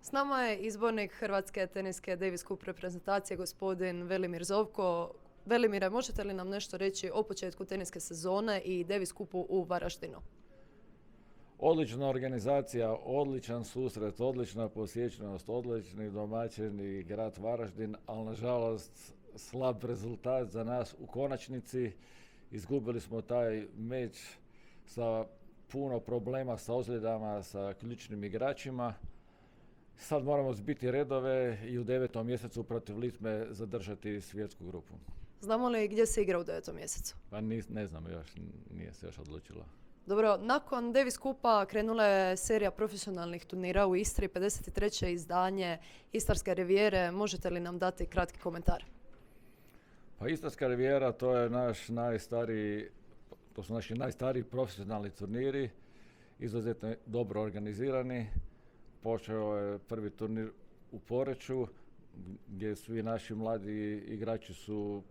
S nama je izbornik Hrvatske teniske Davis Cup reprezentacije, gospodin Velimir Zovko. Velimire, možete li nam nešto reći o početku teniske sezone i Davis Cupu u Varaždinu? Odlična organizacija, odličan susret, odlična posjećenost, odlični domaćini grad Varaždin, ali nažalost slab rezultat za nas u konačnici. Izgubili smo taj meč sa puno problema, sa ozljedama, sa ključnim igračima. Sad moramo zbiti redove i u 9. mjesecu protiv Litve zadržati svjetsku grupu. Znamo li gdje se igra u 9. mjesecu? Pa ne znam još, nije se još odlučilo. Dobro, nakon Davis Cupa krenula je serija profesionalnih turnira u Istri, 53. izdanje Istarske rivijere. Možete li nam dati kratki komentar? Pa Istarska rivijera to je to su naši najstariji profesionalni turniri, izuzetno dobro organizirani. Počeo je prvi turnir u Poreču, gdje svi naši mladi igrači su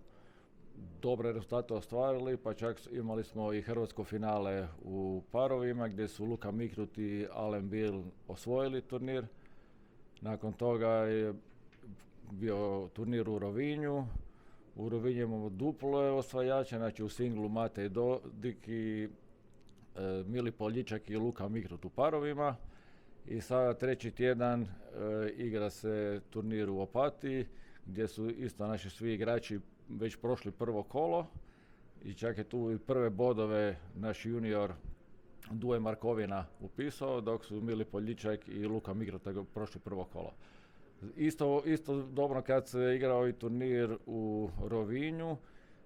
dobre rezultate ostvarili, pa čak imali smo i hrvatsko finale u parovima, gdje su Luka Mikrut i Alen Bil osvojili turnir. Nakon toga je bio turnir u Rovinju. U Rovinju imamo duplo osvajače, znači u singlu Matej Dodik i Mili Poljičak i Luka Mikrut u parovima. I sada treći tjedan igra se turnir u Opatiji, gdje su isto naši svi igrači već prošli prvo kolo i čak je tu i prve bodove naš junior Duje Markovina upisao, dok su Mili Poljičak i Luka Mikrut prošli prvo kolo. Isto dobro kad se igrao i turnir u Rovinju,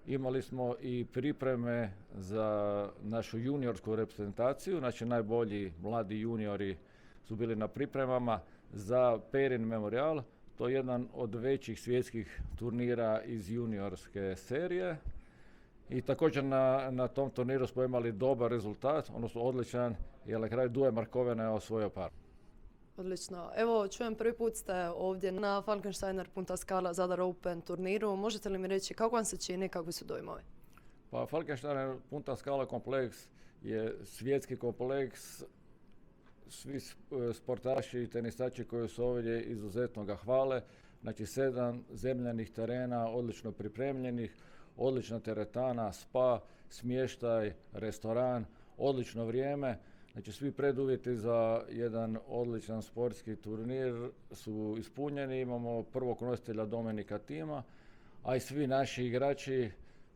imali smo i pripreme za našu juniorsku reprezentaciju, znači najbolji mladi juniori su bili na pripremama za Perin Memorial. To je jedan od većih svjetskih turnira iz juniorske serije. I također na tom turniru smo imali dobar rezultat, odnosno odličan, jer na kraju Duje Markovina je osvojio par. Odlično. Evo, čujem, prvi put ste ovdje na Falkensteiner Punta Scala Zadar Open turniru. Možete li mi reći kako vam se čini, kakvi su dojmovi? Pa Falkensteiner Punta Scala kompleks je svjetski kompleks. Svi sportaši i tenisači koji su ovdje izuzetno ga hvale. Znači 7 zemljanih terena, odlično pripremljenih, odlična teretana, spa, smještaj, restoran, odlično vrijeme. Znači svi preduvjeti za jedan odličan sportski turnir su ispunjeni. Imamo prvog nositelja Dominika Tima, a i svi naši igrači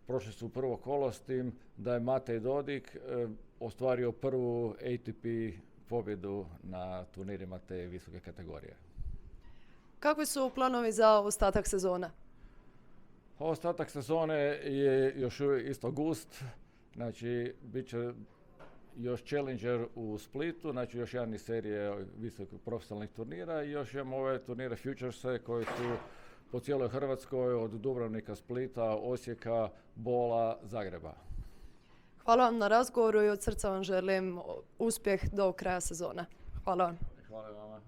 prošli su prvo kolo, s tim da je Matej Dodik ostvario prvu ATP pobjedu na turnirima te visoke kategorije. Kakvi su planovi za ostatak sezone? Ostatak sezone je još uvijek isto gust, znači bit će još Challenger u Splitu, znači još jedan iz serije visokih profesionalnih turnira i još imamo ove turnire Futurese koji su po cijeloj Hrvatskoj od Dubrovnika, Splita, Osijeka, Bola, Zagreba. Hvala vam na razgovoru i od srca vam želim uspjeh do kraja sezone. Hvala vam. Hvala vama.